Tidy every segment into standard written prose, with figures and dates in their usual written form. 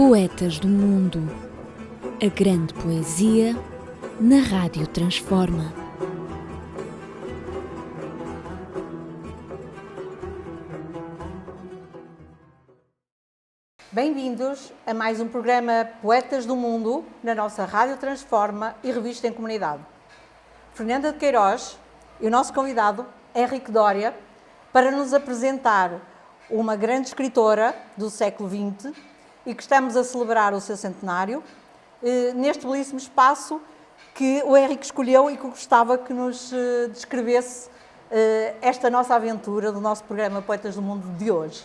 Poetas do Mundo. A grande poesia na Rádio Transforma. Bem-vindos a mais um programa Poetas do Mundo na nossa Rádio Transforma e Revista em Comunidade. Fernanda de Queiroz e o nosso convidado, Henrique Doria, para nos apresentar uma grande escritora do século XX e que estamos a celebrar o seu centenário, neste belíssimo espaço que o Henrique escolheu e que gostava que nos descrevesse esta nossa aventura do nosso programa Poetas do Mundo de hoje.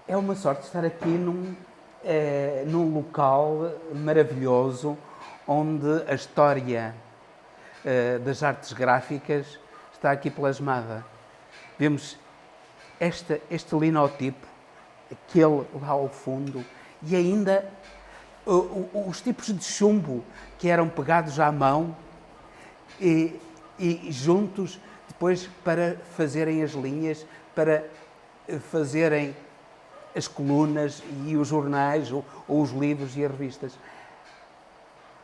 É uma sorte estar aqui num local maravilhoso onde a história das artes gráficas está aqui plasmada. Vemos este linotipo, aquele lá ao fundo, e ainda os tipos de chumbo que eram pegados à mão e juntos depois para fazerem as linhas, para fazerem as colunas e os jornais, ou os livros e as revistas.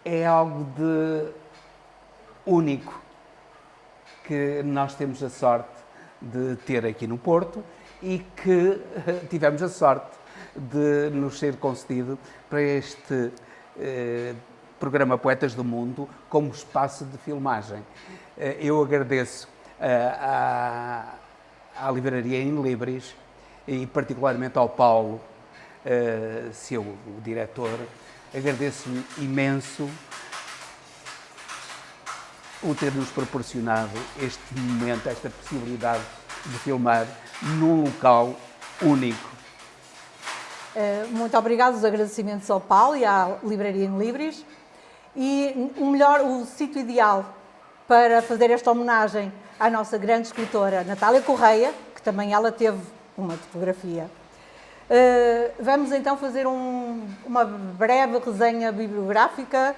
É algo de único que nós temos a sorte de ter aqui no Porto e que tivemos a sorte de nos ser concedido para este programa Poetas do Mundo como espaço de filmagem. Eu agradeço à Livraria In Libris e particularmente ao Paulo, seu diretor. Agradeço-lhe imenso o ter-nos proporcionado este momento, esta possibilidade de filmar num local único. Muito obrigado, os agradecimentos ao Paulo e à Livraria In Libris. E o sítio ideal para fazer esta homenagem à nossa grande escritora Natália Correia, que também ela teve uma tipografia. Vamos então fazer uma breve resenha bibliográfica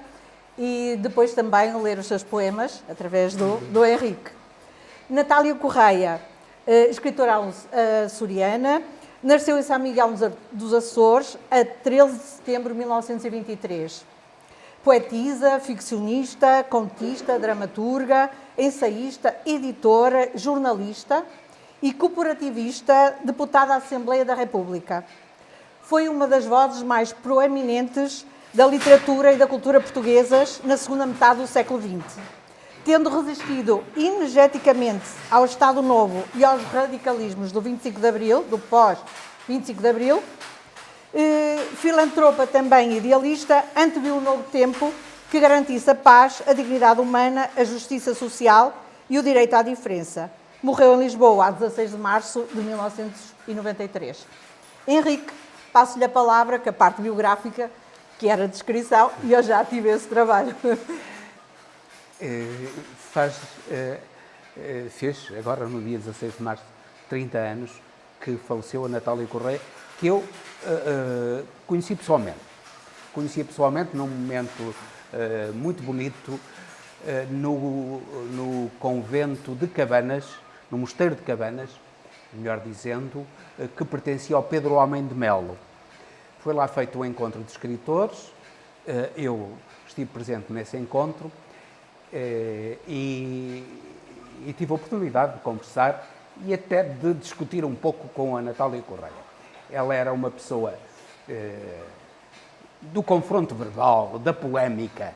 e depois também ler os seus poemas através do Henrique. Natália Correia, escritora açoriana, nasceu em São Miguel dos Açores a 13 de setembro de 1923. Poetisa, ficcionista, contista, dramaturga, ensaísta, editora, jornalista e corporativista, deputada à Assembleia da República. Foi uma das vozes mais proeminentes da literatura e da cultura portuguesas na segunda metade do século XX. Tendo resistido energeticamente ao Estado Novo e aos radicalismos do 25 de Abril, do pós-25 de Abril, filantropa também idealista, anteviu um novo tempo que garantisse a paz, a dignidade humana, a justiça social e o direito à diferença. Morreu em Lisboa a 16 de março de 1993. Henrique, passo-lhe a palavra, que a parte biográfica, que era a descrição, e eu já tive esse trabalho. Fez, agora no dia 16 de março, 30 anos, que faleceu a Natália Correia, que eu conheci pessoalmente. Conheci pessoalmente num momento muito bonito, no convento de Cabanas, no mosteiro de Cabanas, melhor dizendo, que pertencia ao Pedro Homem de Melo. Foi lá feito um encontro de escritores, eu estive presente nesse encontro e tive a oportunidade de conversar e até de discutir um pouco com a Natália Correia. Ela era uma pessoa do confronto verbal, da polémica.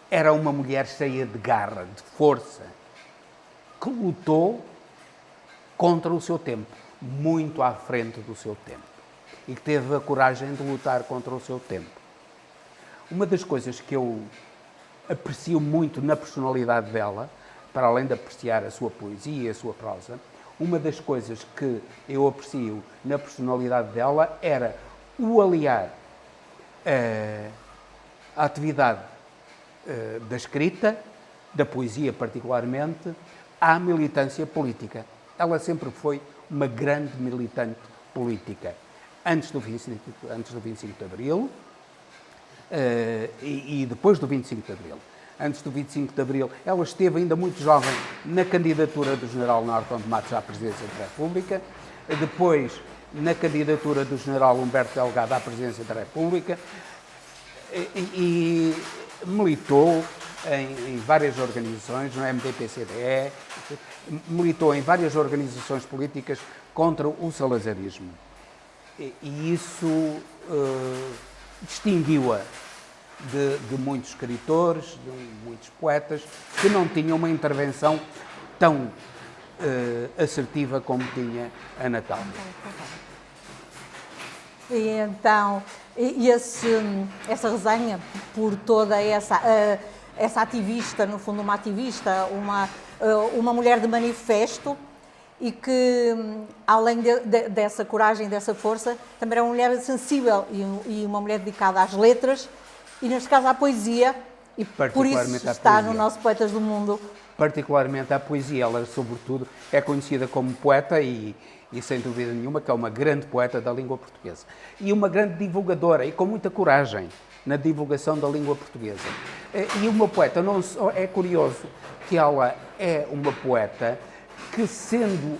Era uma mulher cheia de garra, de força, que lutou contra o seu tempo, muito à frente do seu tempo, e que teve a coragem de lutar contra o seu tempo. Uma das coisas que eu aprecio muito na personalidade dela, para além de apreciar a sua poesia e a sua prosa, uma das coisas que eu aprecio na personalidade dela era o aliar a atividade da escrita, da poesia particularmente, à militância política. Ela sempre foi uma grande militante política. Antes do 25 de Abril e depois do 25 de Abril. Antes do 25 de Abril, ela esteve ainda muito jovem na candidatura do general Norton de Matos à presidência da República. depois na candidatura do general Humberto Delgado à presidência da República e militou em várias organizações, no MDP-CDE, militou em várias organizações políticas contra o salazarismo. E isso distinguiu-a de muitos escritores, de muitos poetas, que não tinham uma intervenção tão assertiva como tinha a Natália. E então, essa resenha, por toda essa ativista, no fundo uma ativista, uma mulher de manifesto, e que, além dessa coragem, dessa força, também era uma mulher sensível e uma mulher dedicada às letras, e neste caso à poesia, e por isso está no nosso Poetas do Mundo. Particularmente à poesia, ela sobretudo é conhecida como poeta e sem dúvida nenhuma que é uma grande poeta da língua portuguesa. E uma grande divulgadora e com muita coragem na divulgação da língua portuguesa. E uma poeta, não só, é curioso que ela é uma poeta que, sendo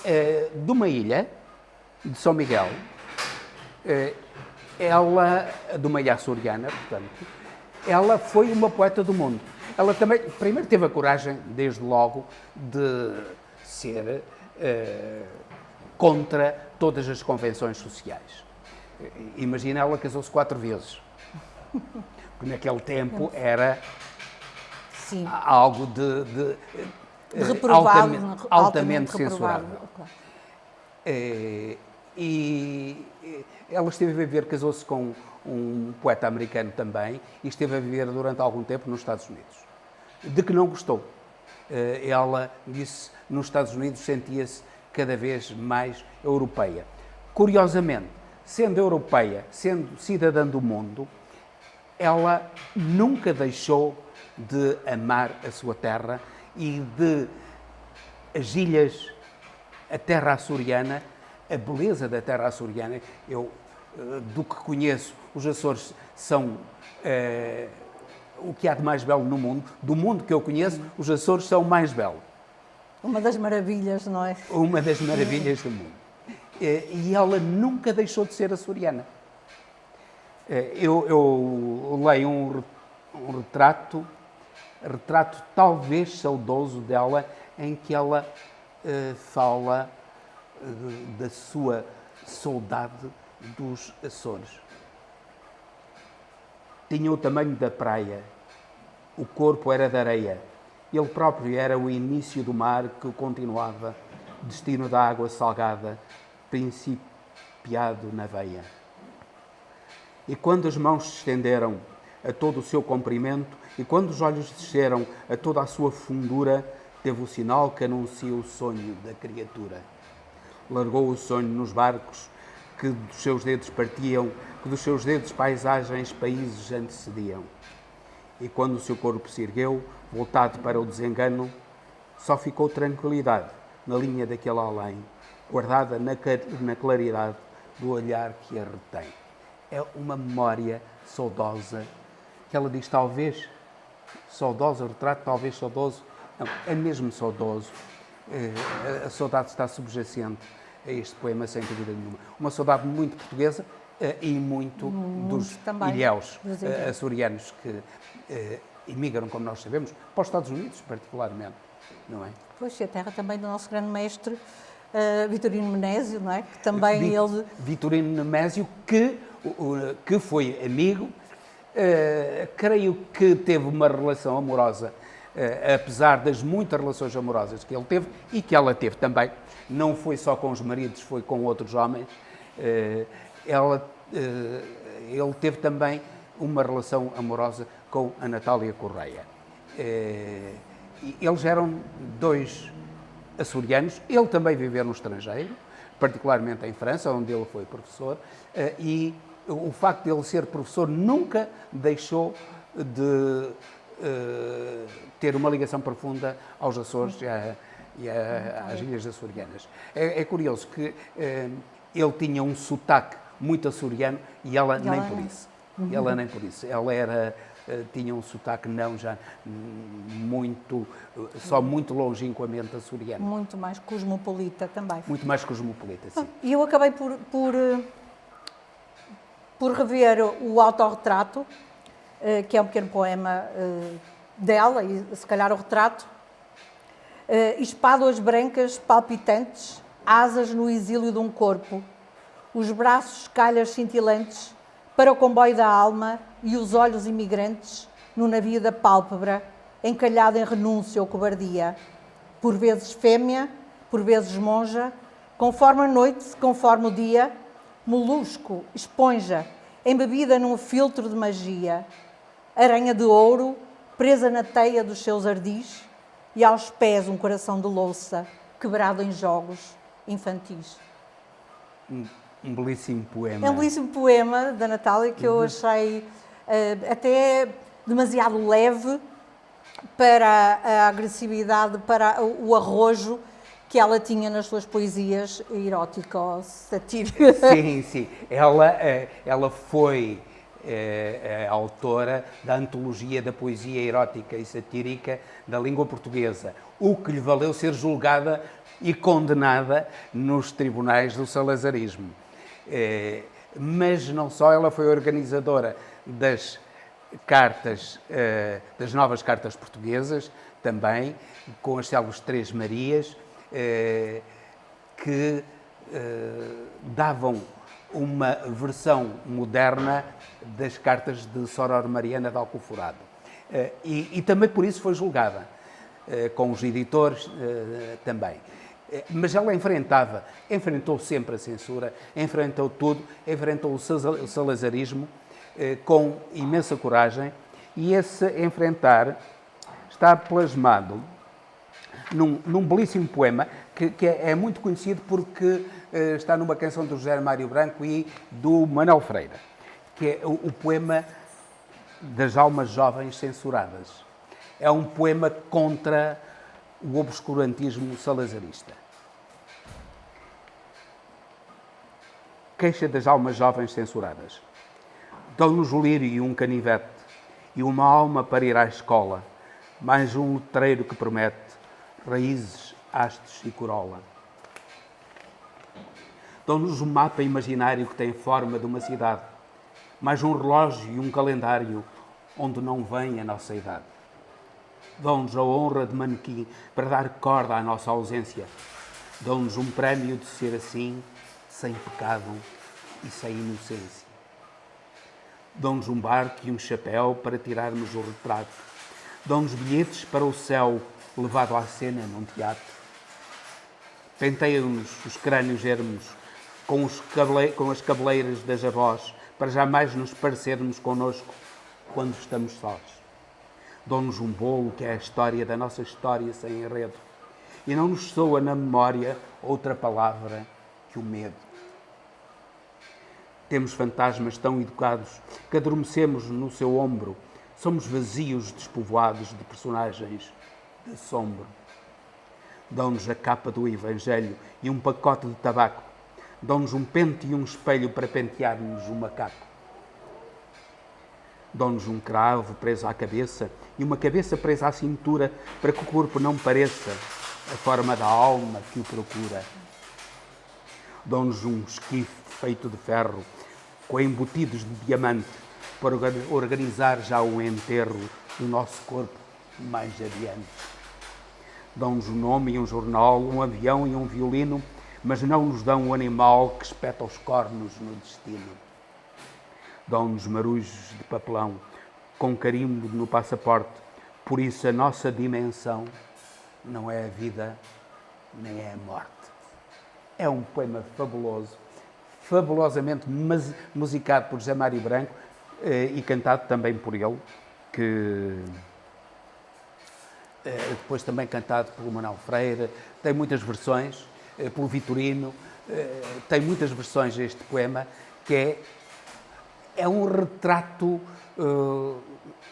de uma ilha, de São Miguel, ela, de uma ilha açoriana, portanto, ela foi uma poeta do mundo. Ela também, primeiro, teve a coragem, desde logo, de ser contra todas as convenções sociais. Imagina, ela casou-se 4 vezes. Porque naquele tempo era Sim. algo de reprovado, altamente censurado. Claro. E ela esteve a viver, casou-se com um poeta americano também, e esteve a viver durante algum tempo nos Estados Unidos, de que não gostou. Ela disse, nos Estados Unidos sentia-se cada vez mais europeia. Curiosamente, sendo europeia, sendo cidadã do mundo, ela nunca deixou de amar a sua terra e de as ilhas, a terra açoriana, a beleza da terra açoriana. Eu, do que conheço, os Açores são o que há de mais belo no mundo. Do mundo que eu conheço, os Açores são o mais belo. Uma das maravilhas, não é? Uma das maravilhas do mundo. E ela nunca deixou de ser açoriana. Eu leio um retrato talvez saudoso dela, em que ela fala da sua saudade dos Açores. Tinha o tamanho da praia, o corpo era de areia, ele próprio era o início do mar que continuava, destino da água salgada, principiado na veia. E quando as mãos se estenderam a todo o seu comprimento, e quando os olhos desceram a toda a sua fundura, teve o sinal que anuncia o sonho da criatura. Largou o sonho nos barcos que dos seus dedos partiam, que dos seus dedos paisagens, países antecediam. E quando o seu corpo se ergueu, voltado para o desengano, só ficou tranquilidade na linha daquele além, guardada na claridade do olhar que a retém. É uma memória saudosa, que ela diz, talvez, saudosa, o retrato talvez saudoso, não, é mesmo saudoso. A saudade está subjacente a este poema, sem dúvida nenhuma. Uma saudade muito portuguesa e muito dos ilhéus açorianos que emigram, como nós sabemos, para os Estados Unidos, particularmente, não é? Pois, e a terra também do nosso grande mestre, Vitorino Menésio, não é? Que também ele... Vitorino Menésio, que foi amigo, creio que teve uma relação amorosa, apesar das muitas relações amorosas que ele teve e que ela teve também, não foi só com os maridos, foi com outros homens. Ele teve também uma relação amorosa com a Natália Correia. Eles eram 2 açorianos, ele também viveu no estrangeiro, particularmente em França, onde ele foi professor, e o facto de ele ser professor nunca deixou de ter uma ligação profunda aos Açores e às Ilhas Açorianas. É curioso que ele tinha um sotaque muito açoriano e ela nem por isso. Ela nem por isso. Ela era tinha um sotaque não já muito, só muito longínquamente açoriano. Muito mais cosmopolita também. Muito mais cosmopolita, sim. E eu acabei por rever o autorretrato, que é um pequeno poema dela, e se calhar o retrato. Espáduas brancas palpitantes, asas no exílio de um corpo, os braços calhas cintilantes para o comboio da alma e os olhos imigrantes no navio da pálpebra, encalhado em renúncia ou cobardia, por vezes fêmea, por vezes monja, conforme a noite, conforme o dia, molusco, esponja, embebida num filtro de magia, aranha de ouro, presa na teia dos seus ardis, e aos pés um coração de louça, quebrado em jogos infantis. Um belíssimo poema. É um belíssimo poema da Natália que eu achei até demasiado leve para a agressividade, para o arrojo que ela tinha nas suas poesias erótico-satíricas. Sim, sim. Ela foi a autora da antologia da poesia erótica e satírica da língua portuguesa, o que lhe valeu ser julgada e condenada nos tribunais do salazarismo. Mas não só, ela foi organizadora das cartas, das novas cartas portuguesas, também, com as célebres Três Marias, que davam uma versão moderna das cartas de Soror Mariana de Alcoforado. E também por isso foi julgada, com os editores também. Mas ela enfrentou sempre a censura, enfrentou tudo, enfrentou o salazarismo com imensa coragem, e esse enfrentar está plasmado num belíssimo poema que é muito conhecido porque está numa canção do José Mário Branco e do Manuel Freire, que é o poema das almas jovens censuradas. É um poema contra o obscurantismo salazarista. Queixa das almas jovens censuradas. Dão-nos o lírio e um canivete, e uma alma para ir à escola, mais um letreiro que promete raízes, hastes e corola. Dão-nos um mapa imaginário que tem forma de uma cidade, mais um relógio e um calendário onde não vem a nossa idade. Dão-nos a honra de manequim para dar corda à nossa ausência. Dão-nos um prémio de ser assim, sem pecado e sem inocência. Dão-nos um barco e um chapéu para tirarmos o retrato. Dão-nos bilhetes para o céu levado à cena num teatro. Penteiam-nos os crânios ermos com as cabeleiras das avós para jamais nos parecermos connosco quando estamos sós. Dão-nos um bolo que é a história da nossa história sem enredo. E não nos soa na memória outra palavra que o medo. Temos fantasmas tão educados que adormecemos no seu ombro. Somos vazios despovoados de personagens de assombro. Dão-nos a capa do Evangelho e um pacote de tabaco. Dão-nos um pente e um espelho para pentearmos o macaco. Dão-nos um cravo preso à cabeça e uma cabeça presa à cintura para que o corpo não pareça a forma da alma que o procura. Dão-nos um esquife feito de ferro com embutidos de diamante para organizar já o enterro do nosso corpo mais adiante. Dão-nos um nome e um jornal, um avião e um violino, mas não nos dão um animal que espeta os cornos no destino. Dão-nos marujos de papelão, com carimbo no passaporte. Por isso a nossa dimensão não é a vida, nem é a morte. É um poema fabuloso, fabulosamente musicado por José Mário Branco e cantado também por ele, que depois também cantado pelo Manuel Freire. Tem muitas versões, pelo Vitorino, tem muitas versões este poema, que é um retrato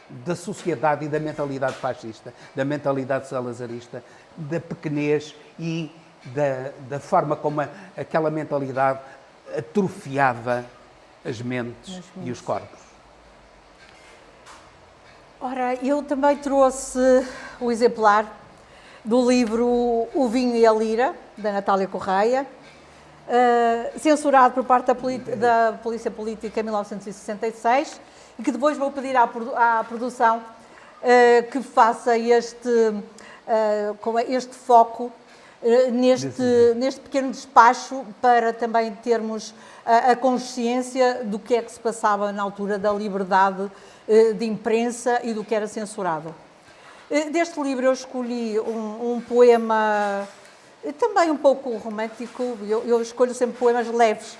da sociedade e da mentalidade fascista, da mentalidade salazarista, da pequenez e da forma como aquela mentalidade atrofiava as mentes e os corpos. Ora, eu também trouxe o exemplar do livro O Vinho e a Lira, da Natália Correia, censurado por parte da Polícia Política em 1966, e que depois vou pedir à produção que faça com este foco neste pequeno despacho, para também termos a consciência do que é que se passava na altura da liberdade de imprensa e do que era censurado. Deste livro eu escolhi um poema também um pouco romântico. Eu escolho sempre poemas leves.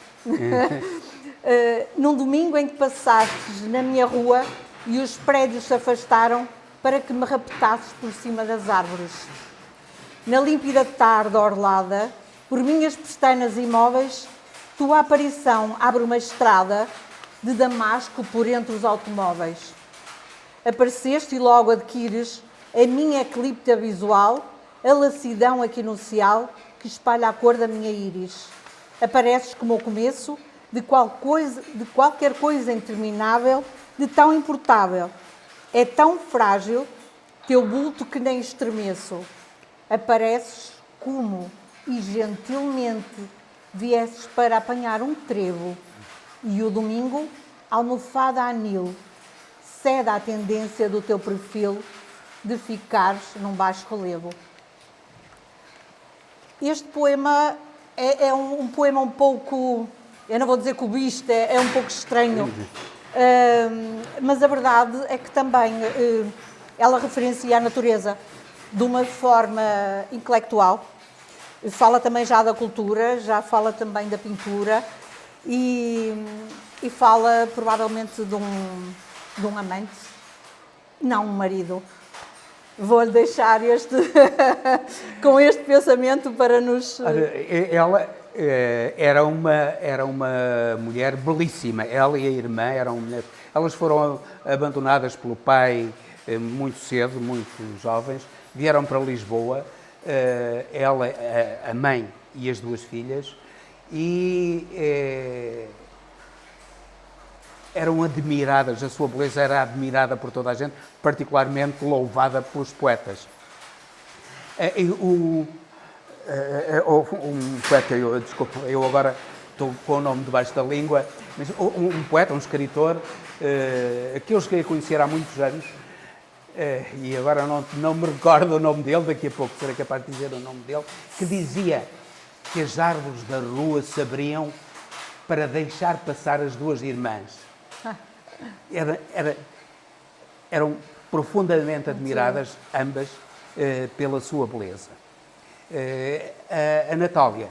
Num domingo em que passastes na minha rua e os prédios se afastaram para que me raptasses por cima das árvores. Na límpida tarde orlada, por minhas pestanas imóveis, tua aparição abre uma estrada de damasco por entre os automóveis. Apareceste e logo adquires a minha eclíptica visual, a lassidão equinocial que espalha a cor da minha íris. Apareces como o começo de qualquer coisa interminável, de tão importável. É tão frágil teu bulto que nem estremeço. Apareces como e gentilmente viesses para apanhar um trevo, e o domingo, almofada a anil, cede à tendência do teu perfil de ficares num baixo relevo. Este poema é um poema um pouco, eu não vou dizer cubista, é um pouco estranho, mas a verdade é que também ela referencia a natureza de uma forma intelectual, fala também já da cultura, já fala também da pintura e fala provavelmente de um amante, não um marido. Vou-lhe deixar com este pensamento para nos... Ela era uma mulher belíssima. Ela e a irmã elas foram abandonadas pelo pai muito cedo, muito jovens. Vieram para Lisboa, ela, a mãe e as duas filhas, e eram admiradas, a sua beleza era admirada por toda a gente, particularmente louvada pelos poetas. Um poeta, desculpa, eu agora estou com o nome debaixo da língua, mas um poeta, um escritor, que eu cheguei a conhecer há muitos anos, e agora não me recordo o nome dele, daqui a pouco serei capaz de dizer o nome dele, que dizia que as árvores da rua se abriam para deixar passar as duas irmãs. Eram profundamente admiradas, ambas, pela sua beleza. A Natália,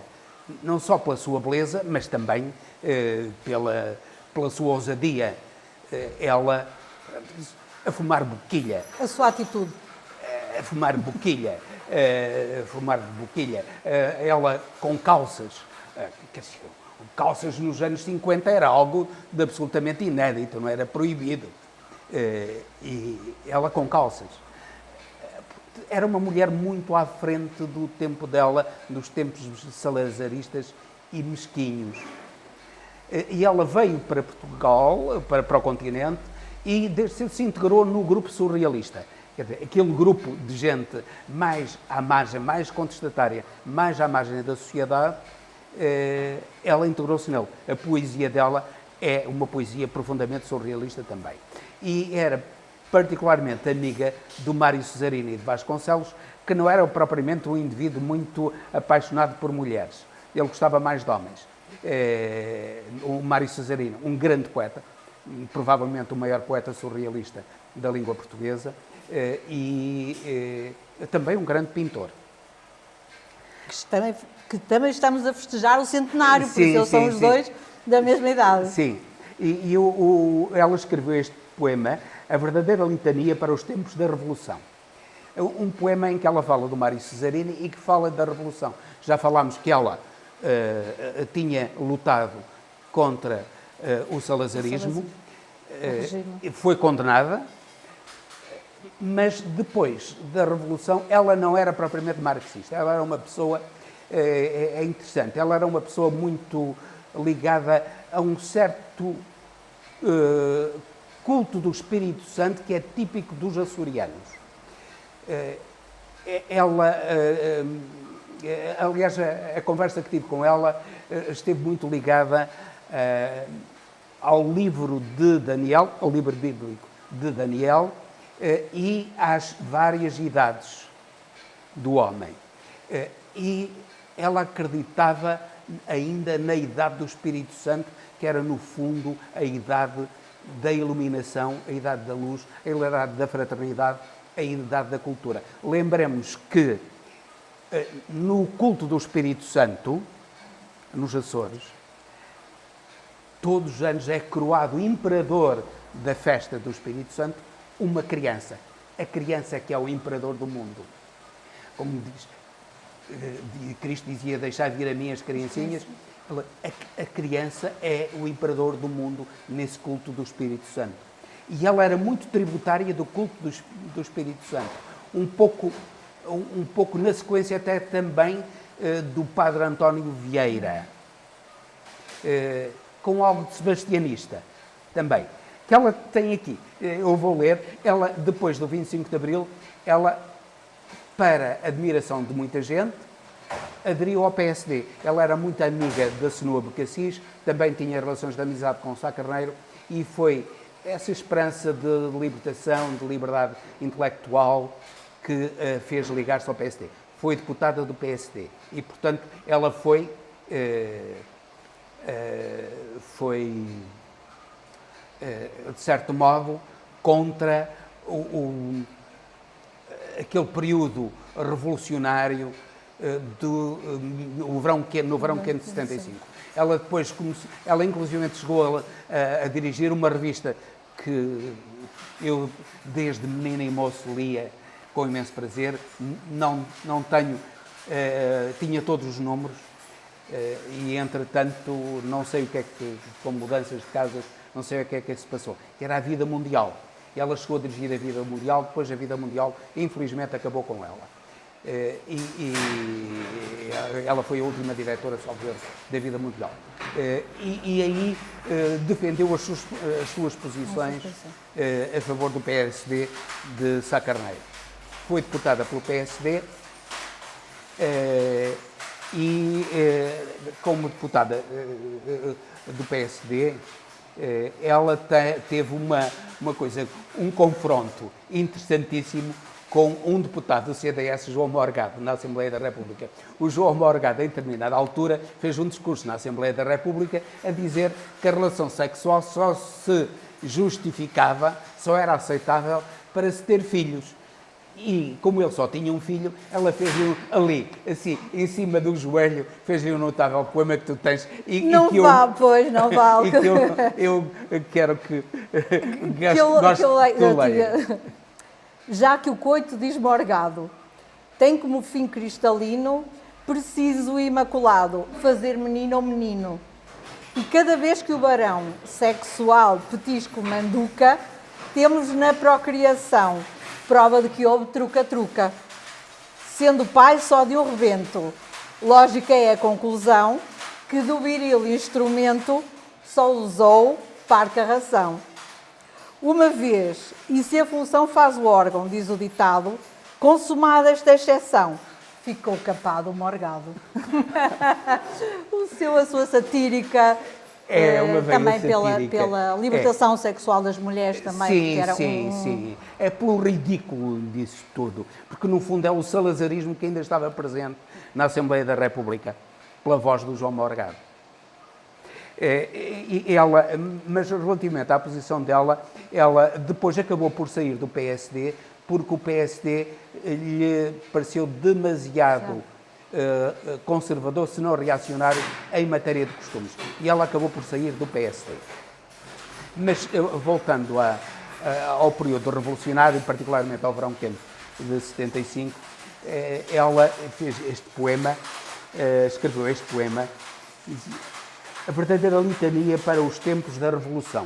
não só pela sua beleza, mas também pela sua ousadia. Ela, a fumar boquilha. A sua atitude. A fumar boquilha. Ela com calças. Calças nos anos 50 era algo de absolutamente inédito, não era proibido. E ela com calças. Era uma mulher muito à frente do tempo dela, dos tempos salazaristas e mesquinhos. E ela veio para Portugal, para o continente, e se integrou no grupo surrealista. Quer dizer, aquele grupo de gente mais à margem, mais contestatária, mais à margem da sociedade, ela integrou-se nele. A poesia dela é uma poesia profundamente surrealista também. E era particularmente amiga do Mário Cesarini de Vasconcelos, que não era propriamente um indivíduo muito apaixonado por mulheres. Ele gostava mais de homens. O Mário Cesarini, um grande poeta, provavelmente o maior poeta surrealista da língua portuguesa, e também um grande pintor. Que também estamos a festejar o centenário, porque eles são os dois da mesma idade. Sim, ela escreveu este poema, A Verdadeira Litania para os Tempos da Revolução. Um poema em que ela fala do Mário Cesarini e que fala da Revolução. Já falámos que ela tinha lutado contra o salazarismo, foi condenada, mas depois da Revolução ela não era propriamente marxista, ela era uma pessoa, é interessante, ela era uma pessoa muito ligada a um certo culto do Espírito Santo que é típico dos açorianos. Ela, aliás, a conversa que tive com ela esteve muito ligada ao livro de Daniel, ao livro bíblico de Daniel, e às várias idades do homem. E ela acreditava ainda na idade do Espírito Santo, que era, no fundo, a idade da iluminação, a idade da luz, a idade da fraternidade, a idade da cultura. Lembremos que no culto do Espírito Santo, nos Açores, todos os anos é coroado imperador da festa do Espírito Santo uma criança. A criança que é o imperador do mundo. Como diz, Cristo dizia, deixai vir a mim as criancinhas. A criança é o imperador do mundo nesse culto do Espírito Santo. E ela era muito tributária do culto do Espírito Santo. Um pouco na sequência até também do Padre António Vieira. Com algo de sebastianista também. Que ela tem aqui, eu vou ler, ela, depois do 25 de Abril, ela, para admiração de muita gente, aderiu ao PSD. Ela era muito amiga da Senhora Becassis, também tinha relações de amizade com o Sá Carneiro, e foi essa esperança de libertação, de liberdade intelectual, que fez ligar-se ao PSD. Foi deputada do PSD e, portanto, ela foi de certo modo, contra aquele período revolucionário no verão quente de 75. Ela depois ela inclusive chegou a dirigir uma revista que eu, desde menina e moço, lia com imenso prazer. Não tenho, tinha todos os números, e entretanto não sei o que é que, com mudanças de casas, não sei o que é que se passou. Era a Vida Mundial. Ela chegou a dirigir a Vida Mundial, depois a Vida Mundial, infelizmente, acabou com ela. E ela foi a última diretora, salvo erro, da Vida Mundial. E aí defendeu as suas posições a favor do PSD de Sá Carneiro. Foi deputada pelo PSD e, como deputada do PSD, ela teve um confronto interessantíssimo com um deputado do CDS, João Morgado, na Assembleia da República. O João Morgado, em determinada altura, fez um discurso na Assembleia da República a dizer que a relação sexual só se justificava, só era aceitável para se ter filhos. E, como ele só tinha um filho, ela fez-lhe ali, assim, em cima do joelho, fez-lhe um notável poema que tu tens. Não vale, pois, não vale. E que eu quero que tu leias. Já que o coito desmorgado tem como fim cristalino, preciso imaculado, fazer menino ou menino. E cada vez que o barão sexual petisco manduca, temos na procriação prova de que houve truca-truca. Sendo pai só de um rebento, lógica é a conclusão que do viril instrumento só usou parca ração. Uma vez, e se a função faz o órgão, diz o ditado, consumada esta exceção, ficou capado o morgado. A sua satírica, também pela libertação sexual das mulheres também. Sim. É pelo ridículo disso tudo, porque no fundo é o salazarismo que ainda estava presente na Assembleia da República, pela voz do João Morgado. Mas relativamente à posição dela, ela depois acabou por sair do PSD, porque o PSD lhe pareceu demasiado conservador, se não reacionário, em matéria de costumes. E ela acabou por sair do PSD. Mas, voltando ao período revolucionário, particularmente ao verão quente de 75, ela fez este poema, escreveu este poema, a verdadeira litania para os tempos da Revolução.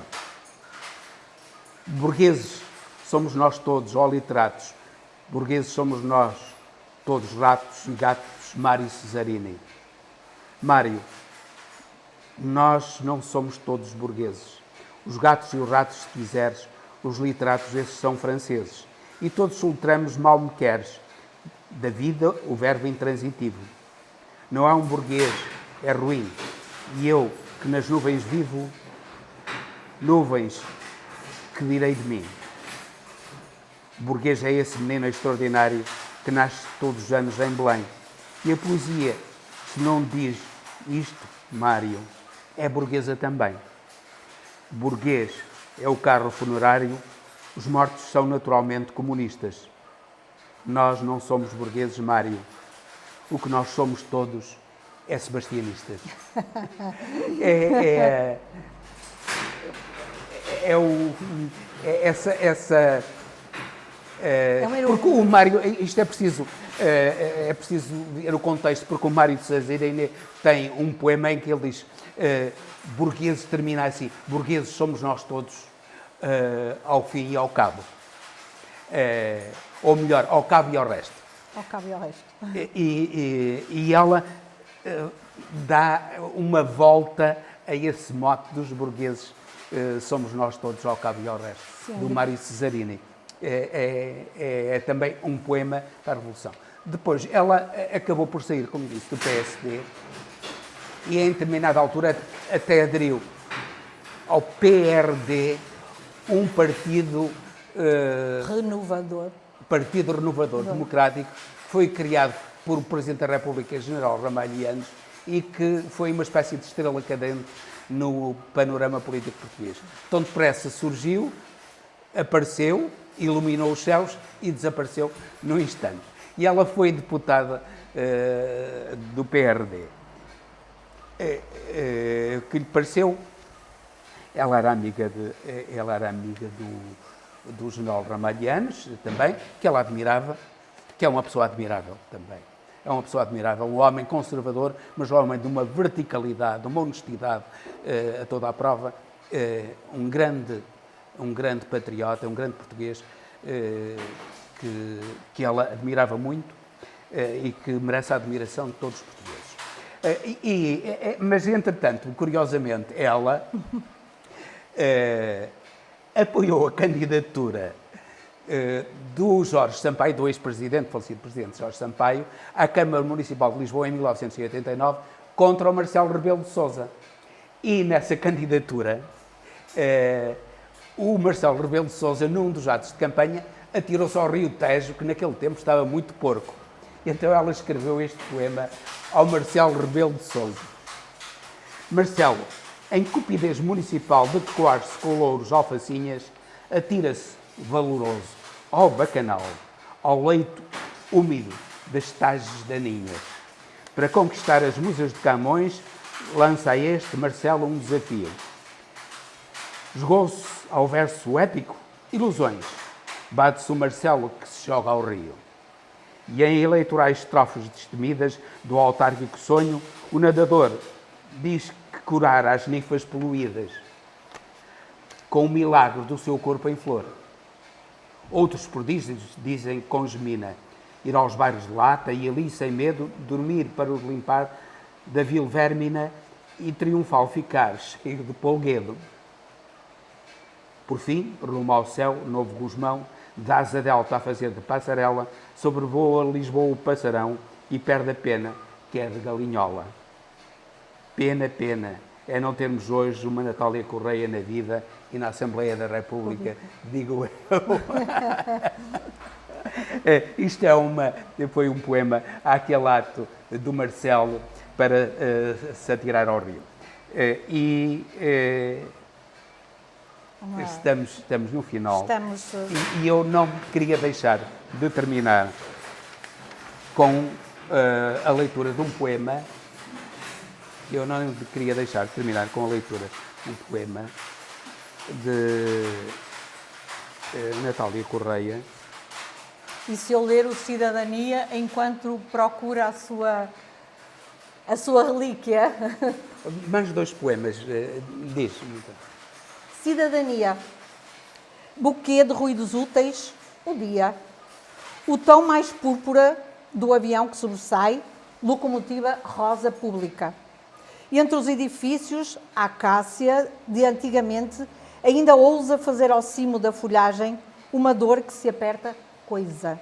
Burgueses somos nós todos, ó literatos. Burgueses somos nós, todos ratos e gatos, Mário Cesarini. Mário, nós não somos todos burgueses. Os gatos e os ratos, se quiseres, Os literatos esses são franceses. E todos soletramos mal me queres. Da vida, o verbo intransitivo. Não há um burguês, é ruim. E eu, que nas nuvens vivo, nuvens, que direi de mim? Burguês é esse menino extraordinário que nasce todos os anos em Belém. E a poesia, se não diz isto, Mário, é burguesa também. Burguês é o carro funerário, os mortos são naturalmente comunistas. Nós não somos burgueses, Mário. O que nós somos todos é sebastianistas. Porque o Mário, isto é preciso ver o contexto, porque o Mário de Cesarini tem um poema em que ele diz burgueses, termina assim, burgueses somos nós todos, ao fim e ao cabo. Ou melhor, ao cabo e ao resto. Ao cabo e ao resto. E ela dá uma volta a esse mote dos burgueses, somos nós todos ao cabo e ao resto, sim, do Mário Cesarini. É também um poema para a Revolução. Depois, ela acabou por sair, como disse, do PSD e em determinada altura até aderiu ao PRD, um partido Partido Renovador Democrático, que foi criado por o Presidente da República, General Ramalhianos, e que foi uma espécie de estrela cadente no panorama político português. Tão depressa surgiu, apareceu, iluminou os céus e desapareceu num instante. E ela foi deputada do PRD. Que lhe pareceu... Ela era amiga do general Ramalhianos, também, que ela admirava, que é uma pessoa admirável também. É uma pessoa admirável, um homem conservador, mas um homem de uma verticalidade, de uma honestidade a toda a prova, um grande patriota, um grande português, que ela admirava muito e que merece a admiração de todos os portugueses. Mas, entretanto, curiosamente, ela apoiou a candidatura do Jorge Sampaio, do ex-presidente, falecido presidente Jorge Sampaio, à Câmara Municipal de Lisboa em 1989, contra o Marcelo Rebelo de Sousa. E nessa candidatura, o Marcelo Rebelo de Sousa, num dos atos de campanha, atirou-se ao Rio Tejo, que naquele tempo estava muito porco. E então ela escreveu este poema ao Marcelo Rebelo de Sousa. Marcelo, em cupidez municipal de coar-se com louros alfacinhas, atira-se valoroso ao bacanal, ao leito úmido das tages daninhas. Para conquistar as musas de Camões, lança a este Marcelo um desafio. Jogou-se ao verso épico ilusões. Bate-se o Marcelo que se joga ao rio. E em eleitorais estrofes destemidas do autárquico sonho, o nadador diz que curara as ninfas poluídas com o milagre do seu corpo em flor. Outros prodígios dizem com gemina ir aos bairros de lata e ali, sem medo, dormir para os limpar da vil vérmina e triunfal ficar, cheio de polguedo. Por fim, rumo ao céu, novo Gusmão, de asa delta a fazer de passarela, sobrevoa Lisboa o passarão e perde a pena, que é de galinhola. Pena, pena, é não termos hoje uma Natália Correia na vida e na Assembleia da República, digo eu. Isto foi um poema àquele ato do Marcelo para se atirar ao rio. Estamos no final. E eu não queria deixar de terminar com a leitura de um poema. Eu não queria deixar de terminar com a leitura de um poema de Natália Correia. E se eu ler o Cidadania enquanto procura a sua relíquia? Mais dois poemas, diz-me então. Cidadania. Buquê de ruídos úteis, o dia. O tom mais púrpura do avião que sobressai, locomotiva rosa pública. E entre os edifícios, a acácia de antigamente ainda ousa fazer ao cimo da folhagem uma dor que se aperta coisa.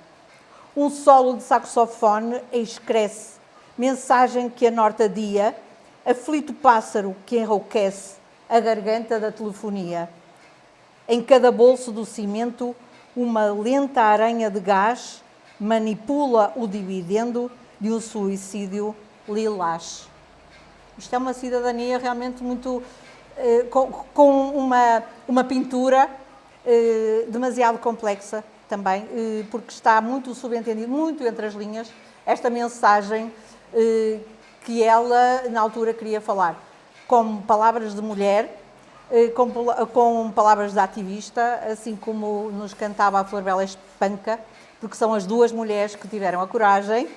Um solo de saxofone excresce, mensagem que anorta dia, aflito pássaro que enrouquece a garganta da telefonia. Em cada bolso do cimento, uma lenta aranha de gás manipula o dividendo de um suicídio lilás. Isto é uma cidadania realmente muito... com uma pintura demasiado complexa também, porque está muito subentendido, muito entre as linhas, esta mensagem que ela, na altura, queria falar. Com palavras de mulher, com palavras de ativista, assim como nos cantava a Flor Bela Espanca, porque são as duas mulheres que tiveram a coragem,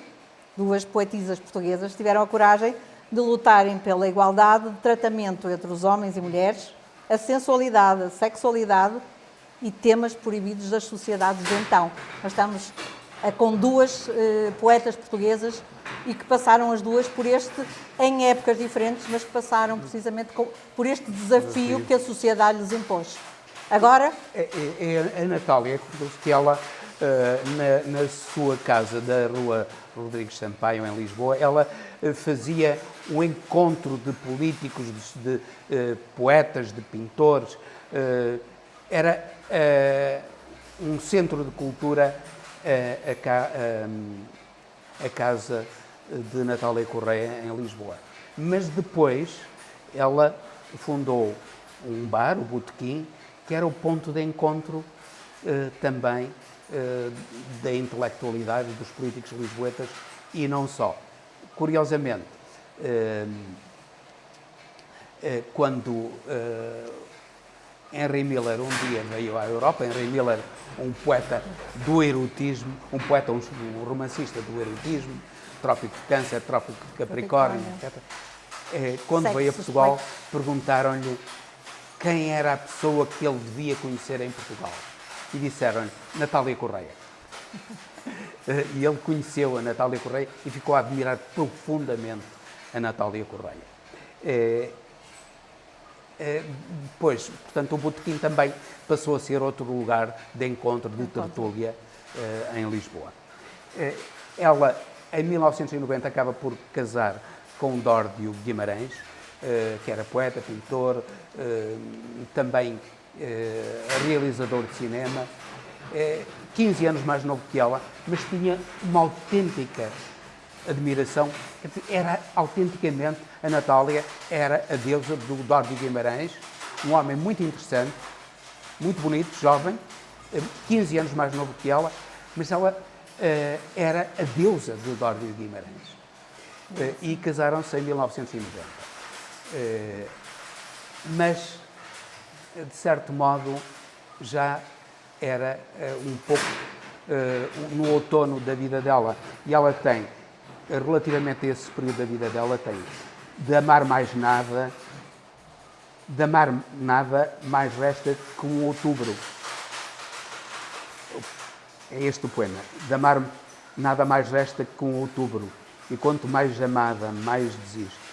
duas poetisas portuguesas, tiveram a coragem de lutarem pela igualdade de tratamento entre os homens e mulheres, a sensualidade, a sexualidade e temas proibidos das sociedades de então. Nós estamos com duas poetas portuguesas e que passaram as duas por em épocas diferentes, mas que passaram precisamente por este desafio que a sociedade lhes impôs. Agora... A Natália, que ela, na sua casa da Rua Rodrigues Sampaio, em Lisboa, ela fazia um encontro de políticos, de poetas, de pintores. Era um centro de cultura, a casa de Natália Correia, em Lisboa. Mas depois ela fundou um bar, o Botequim, que era o ponto de encontro também da intelectualidade dos políticos lisboetas e não só. Curiosamente, quando Henry Miller um dia veio à Europa, Henry Miller, um poeta do erotismo, um romancista do erotismo, Trópico de Câncer, Trópico de Capricórnio, etc. Quando veio a Portugal, perguntaram-lhe quem era a pessoa que ele devia conhecer em Portugal. E disseram-lhe, Natália Correia. E ele conheceu a Natália Correia e ficou a admirar profundamente a Natália Correia. Depois, portanto, o Botequim também passou a ser outro lugar de encontro, de tertúlia em Lisboa. Ela, em 1990, acaba por casar com Dórdio Guimarães, que era poeta, pintor, também realizador de cinema, 15 anos mais novo que ela, mas tinha uma autêntica admiração. Era autenticamente, a Natália era a deusa do Dórdio Guimarães, um homem muito interessante, muito bonito, jovem, 15 anos mais novo que ela, mas ela era a deusa do Dórdio Guimarães. E casaram-se em 1990. Mas, de certo modo, já era um pouco no outono da vida dela. E ela tem, relativamente a esse período da vida dela, tem de amar nada mais resta que um outubro. É este o poema. De amar nada mais resta que um outubro. E quanto mais amada, mais desisto.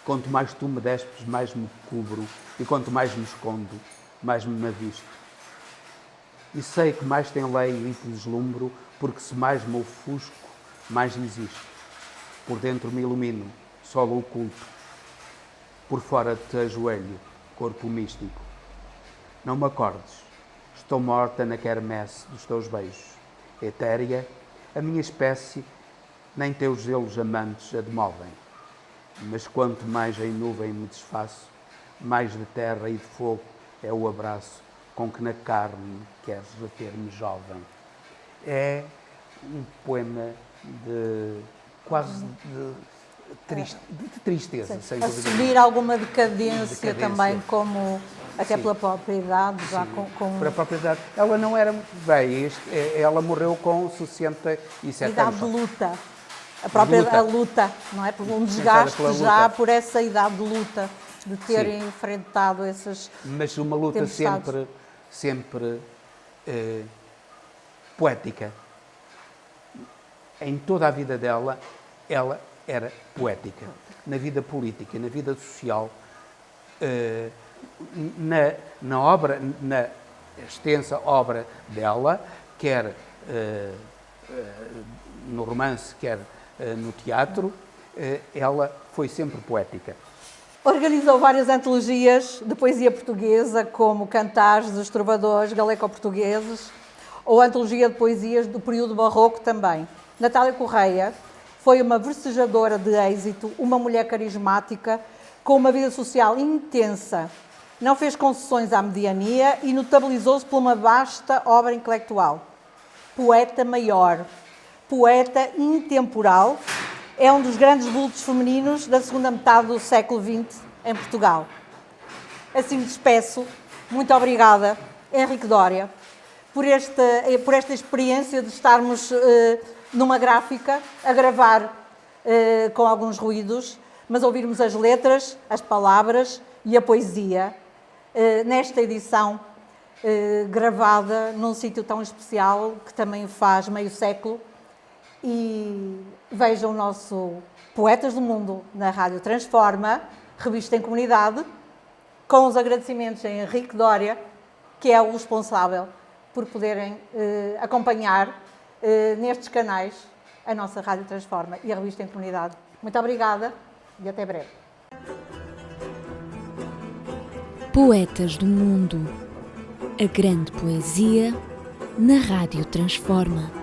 Quanto mais tu me despes, mais me cubro. E quanto mais me escondo, mais me avisto. E sei que mais tem leio e te deslumbro, porque se mais me ofusco, mais existo. Por dentro me ilumino, solo oculto. Por fora te ajoelho, corpo místico. Não me acordes, estou morta na quermesse dos teus beijos. Etérea, a minha espécie, nem teus zelos amantes a demovem. Mas quanto mais em nuvem me desfaço, mais de terra e de fogo é o abraço com que na carne queres reter-me jovem. É um poema de quase de tristeza, sem dúvida. Assumir alguma decadência também, como até pela própria idade, já com... Para a própria idade. Ela não era muito bem, ela morreu com 67 idade anos. De luta. A própria luta, não é? Por um desgaste já por essa idade de luta, de ter enfrentado essas... Mas uma luta sempre poética. Em toda a vida dela, ela era poética. Na vida política, na vida social, na extensa obra dela, quer no romance, quer no teatro, ela foi sempre poética. Organizou várias antologias de poesia portuguesa, como Cantares dos Trovadores Galeco-Portugueses, ou a antologia de poesias do período barroco também. Natália Correia foi uma versejadora de êxito, uma mulher carismática, com uma vida social intensa. Não fez concessões à mediania e notabilizou-se por uma vasta obra intelectual. Poeta maior, poeta intemporal, é um dos grandes vultos femininos da segunda metade do século XX em Portugal. Assim me despeço. Muito obrigada, Henrique Dória, por esta experiência de estarmos numa gráfica a gravar com alguns ruídos, mas ouvirmos as letras, as palavras e a poesia nesta edição gravada num sítio tão especial que também faz meio século. E vejam o nosso Poetas do Mundo na Rádio Transforma, revista em comunidade, com os agradecimentos a Henrique Dória, que é o responsável por poderem acompanhar nestes canais a nossa Rádio Transforma e a revista em comunidade. Muito obrigada e até breve. Poetas do Mundo. A grande poesia na Rádio Transforma.